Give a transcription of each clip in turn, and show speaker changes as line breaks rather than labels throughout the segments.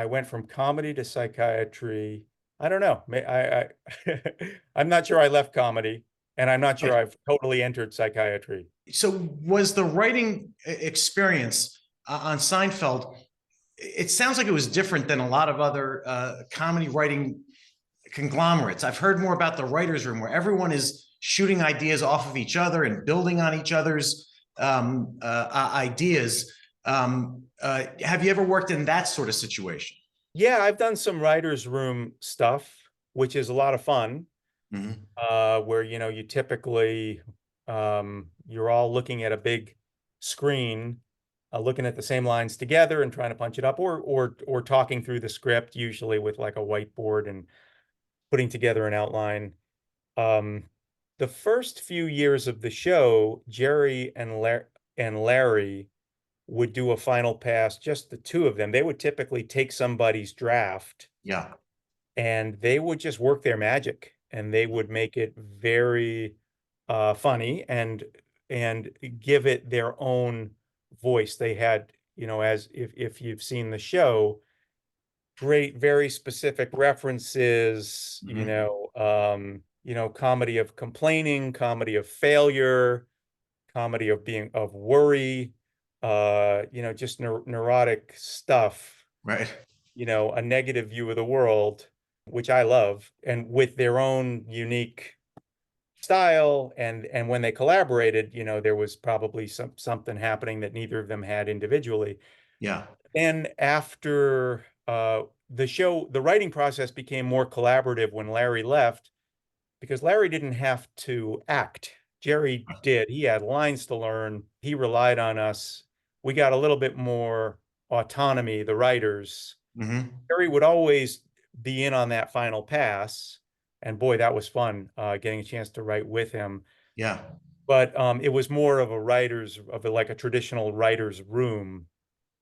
I went from comedy to psychiatry. I don't know. I'm not sure I left comedy, and I'm not sure I've totally entered psychiatry.
So was the writing experience on Seinfeld? It sounds like it was different than a lot of other comedy writing conglomerates. I've heard more about the writers' room where everyone is shooting ideas off of each other and building on each other's ideas. Have you ever worked in that sort of situation?
Yeah, I've done some writers' room stuff, which is a lot of fun.
Mm-hmm.
Where you typically you're all looking at a big screen, looking at the same lines together and trying to punch it up, or talking through the script, usually with like a whiteboard and putting together an outline. Um, the first few years of the show, Jerry and Larry would do a final pass, just the two of them. They would typically take somebody's draft
Yeah.
and they would just work their magic and they would make it very funny and give it their own voice. They had, as if you've seen the show, great, very specific references,
Mm-hmm.
comedy of complaining, comedy of failure, comedy of worry, just neurotic stuff,
Right.
a negative view of the world, which I love, and with their own unique style. And when they collaborated, there was probably something happening that neither of them had individually.
Yeah.
And after the show, the writing process became more collaborative when Larry left, because Larry didn't have to act. Jerry did. He had lines to learn. He relied on us. We got a little bit more autonomy, the writers.
Mm-hmm.
Jerry would always be in on that final pass. And boy, that was fun, getting a chance to write with him.
Yeah.
But it was more of like a traditional writer's room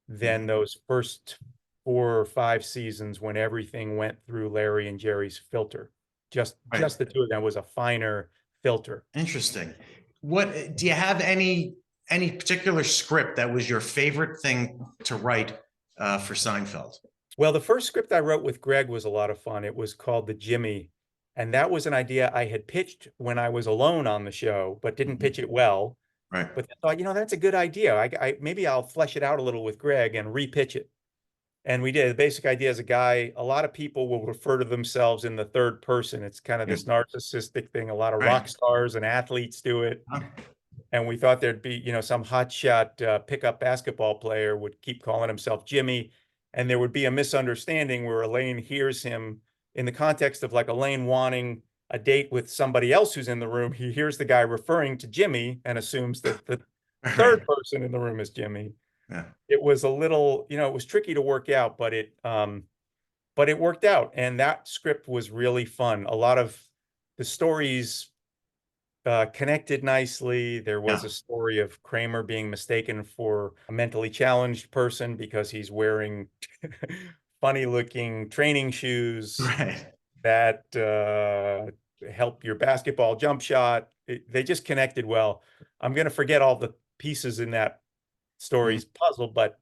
than
Mm-hmm.
those first 4 or 5 seasons when everything went through Larry and Jerry's filter. Just
Right.
just the two of them was a finer filter.
Interesting. What do you have any particular script that was your favorite thing to write for Seinfeld?
Well, the first script I wrote with Gregg was a lot of fun. It was called The Jimmy, and that was an idea I had pitched when I was alone on the show, but didn't pitch it well.
Right.
But I thought, that's a good idea. Maybe I'll flesh it out a little with Gregg and repitch it. And we did. The basic idea is a lot of people will refer to themselves in the third person. It's kind of
Yeah.
this narcissistic thing. A lot of rock
Right.
stars and athletes do it.
Huh?
And we thought there'd be, some hotshot pickup basketball player would keep calling himself Jimmy. And there would be a misunderstanding where Elaine hears him in the context of like Elaine wanting a date with somebody else who's in the room. He hears the guy referring to Jimmy and assumes that the
Right.
third person in the room is Jimmy.
Yeah.
It was a little, it was tricky to work out, but it worked out. And that script was really fun. A lot of the stories connected nicely. There was
Yeah.
a story of Kramer being mistaken for a mentally challenged person because he's wearing funny looking training shoes
Right.
that help your basketball jump shot. They just connected well. I'm going to forget all the pieces in that
Mhm.
story's puzzle, but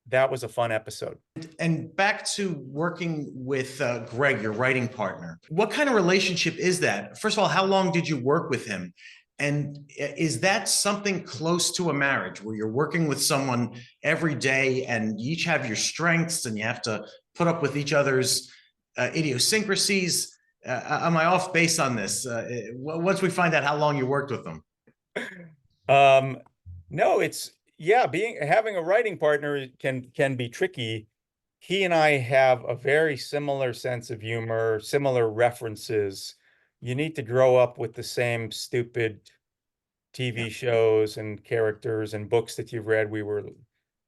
that was a fun episode.
And back to working with Gregg, your writing partner. What kind of relationship is that? First of all, how long did you work with him? And is that something close to a marriage where you're working with someone every day and you each have your strengths and you have to put up with each other's idiosyncrasies? Am I off base on this? Once we find out how long you worked with them.
Um, no, yeah, having a writing partner can be tricky. He and I have a very similar sense of humor, similar references. You need to grow up with the same stupid
Yeah.
TV shows and characters and books that you've read.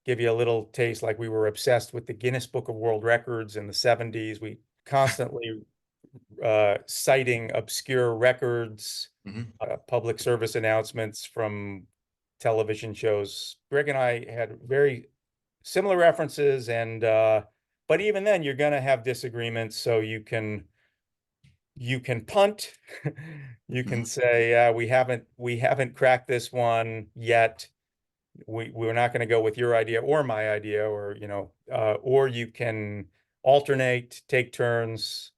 Give you a little taste, like we were obsessed with the Guinness Book of World Records in the 70s. We constantly citing obscure records,
Mm-hmm.
public service announcements from television shows. Greg and I had very similar references, and but even then, you're going to have disagreements. So you can punt. You can
Mm-hmm.
say we haven't cracked this one yet. We're not going to go with your idea or my idea, or or you can alternate, take turns,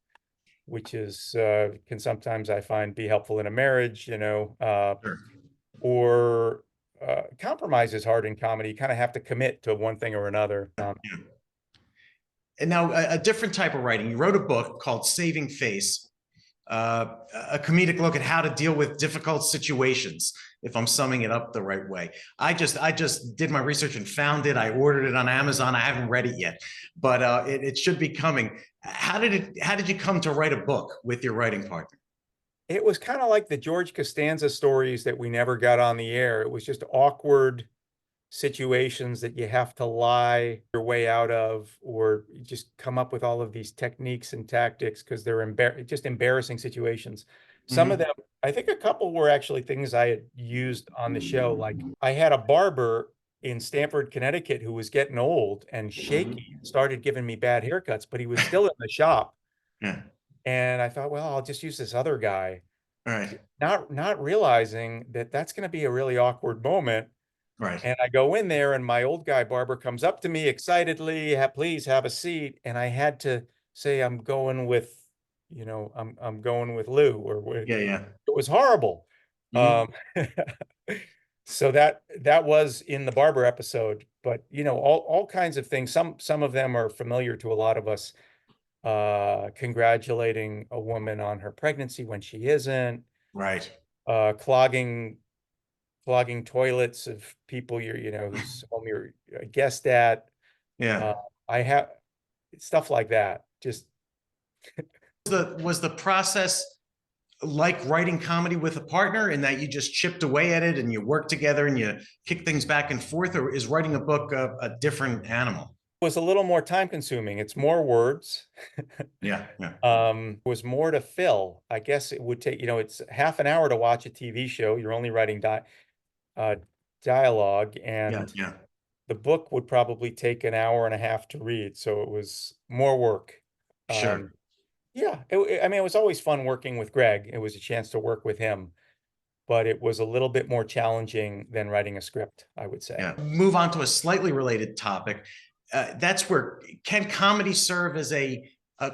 which is can sometimes I find be helpful in a marriage,
Sure.
or compromise is hard in comedy. You kind of have to commit to one thing or another.
Yeah. And now a different type of writing. You wrote a book called Saving Face, a comedic look at how to deal with difficult situations, if I'm summing it up the right way. I just did my research and found it. I ordered it on Amazon. I haven't read it yet, but it should be coming. How did you come to write a book with your writing partner?
It was kind of like the George Costanza stories that we never got on the air. It was just awkward situations that you have to lie your way out of, or you just come up with all of these techniques and tactics because they're just embarrassing situations. Some of
Mhm.
them, I think a couple were actually things I had used on the show. Like I had a barber in Stamford, Connecticut, who was getting old and shaky, started giving me bad haircuts, but he was still in the shop.
Yeah.
And I thought, well, I'll just use this other guy,
All right.
not realizing that that's going to be a really awkward moment.
Right.
And I go in there, and my old guy barber comes up to me excitedly, please have a seat. And I had to say, I'm going with, I'm going with Lou,
Yeah. Yeah.
it was horrible.
Mhm.
Um, so that was in the barber episode, but all kinds of things. Some of them are familiar to a lot of us. Congratulating a woman on her pregnancy when she isn't,
Right.
clogging toilets of people whose home you're a guest at.
Yeah.
Uh, I have stuff like that. Just
Was the process like writing comedy with a partner in that you just chipped away at it and you work together and you kick things back and forth, or is writing a book a different animal?
was a little more time consuming. It's more words.
Yeah. Yeah.
Was more to fill. I guess it would take, it's half an hour to watch a TV show. You're only writing uh, dialogue,
Yeah.
and
Yeah.
the book would probably take an hour and a half to read. So it was more work.
Sure.
Yeah, I mean, it was always fun working with Greg. It was a chance to work with him, but it was a little bit more challenging than writing a script, I would say.
Yeah. Move on to a slightly related topic. That's where can comedy serve as a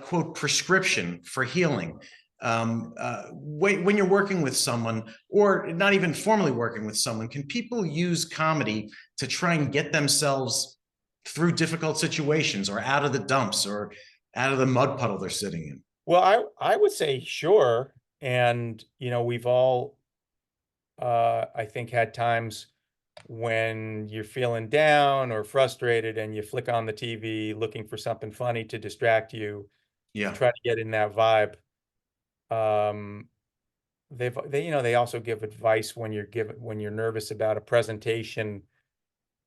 quote prescription for healing? When you're working with someone, or not even formally working with someone, can people use comedy to try and get themselves through difficult situations, or out of the dumps, or out of the mud puddle they're sitting in?
Well, I would say sure. And, we've all, I think, had times when you're feeling down or frustrated and you flick on the TV looking for something funny to distract you, to
Yeah.
try to get in that vibe. Um, they also give advice when you're nervous about a presentation,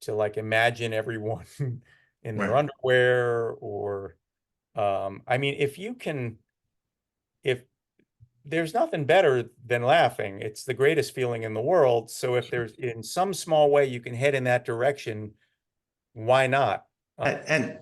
to like imagine everyone in their
Right.
underwear, or I mean, if there's nothing better than laughing. It's the greatest feeling in the world. So if there's in some small way you can head in that direction, why not?
And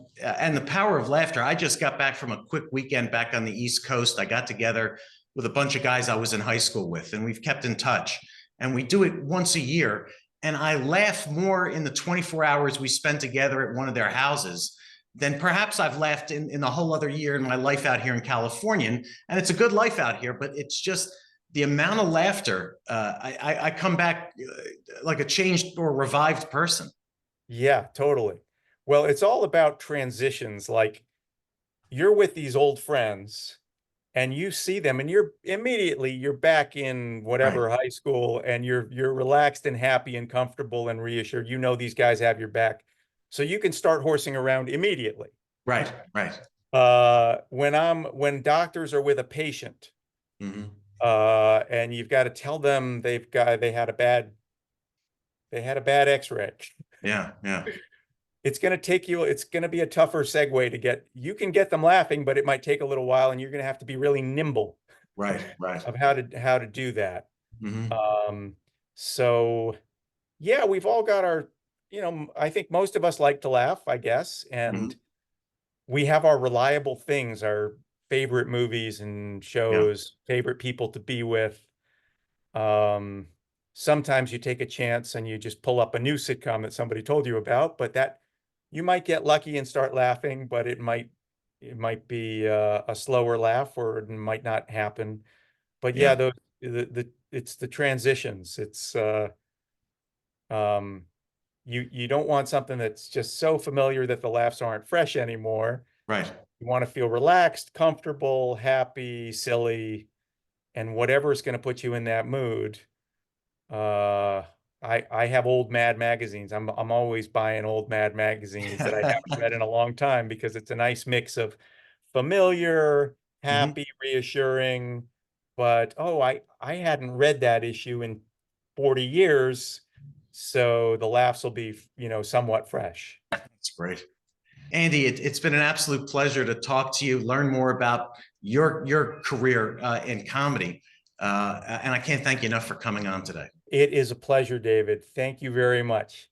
the power of laughter. I just got back from a quick weekend back on the East Coast. I got together with a bunch of guys I was in high school with, and we've kept in touch. And we do it once a year. And I laugh more in the 24 hours we spend together at one of their houses than perhaps I've laughed in the whole other year in my life out here in California. And it's a good life out here, but it's just the amount of laughter. I come back like a changed or revived person.
Yeah, totally. Well, it's all about transitions. Like you're with these old friends and you see them, and you're back in
Right.
whatever high school, and you're relaxed and happy and comfortable and reassured. These guys have your back. So you can start horsing around immediately.
Right. Right.
When doctors are with a patient,
Mm-hmm.
and you've got to tell them they had a bad x-ray.
Yeah. Yeah.
It's going to be a tougher segue you can get them laughing, but it might take a little while, and you're going to have to be really nimble
Right. Right.
of how to do that.
Mm-hmm.
Um, so yeah, we've all got I think most of us like to laugh, I guess.
Mm-hmm.
And we have our reliable things, our favorite movies and
Yeah.
shows, favorite people to be with. Um, Sometimes you take a chance and you just pull up a new sitcom that somebody told you about, but that you might get lucky and start laughing, but it might it might be a slower laugh, or it might not happen. But yeah,
Yeah.
those it's the transitions. It's um, you don't want something that's just so familiar that the laughs aren't fresh anymore.
Right.
You want to feel relaxed, comfortable, happy, silly, and whatever is going to put you in that mood. Uh, I have old Mad magazines. I'm always buying old Mad magazines that I haven't read in a long time, because it's a nice mix of familiar,
Mhm.
happy, reassuring, but oh, I hadn't read that issue in 40 years, so the laughs will be, somewhat fresh.
That's great. Andy, it's been an absolute pleasure to talk to you, learn more about your career in comedy. And I can't thank you enough for coming on today.
It is a pleasure, David. Thank you very much.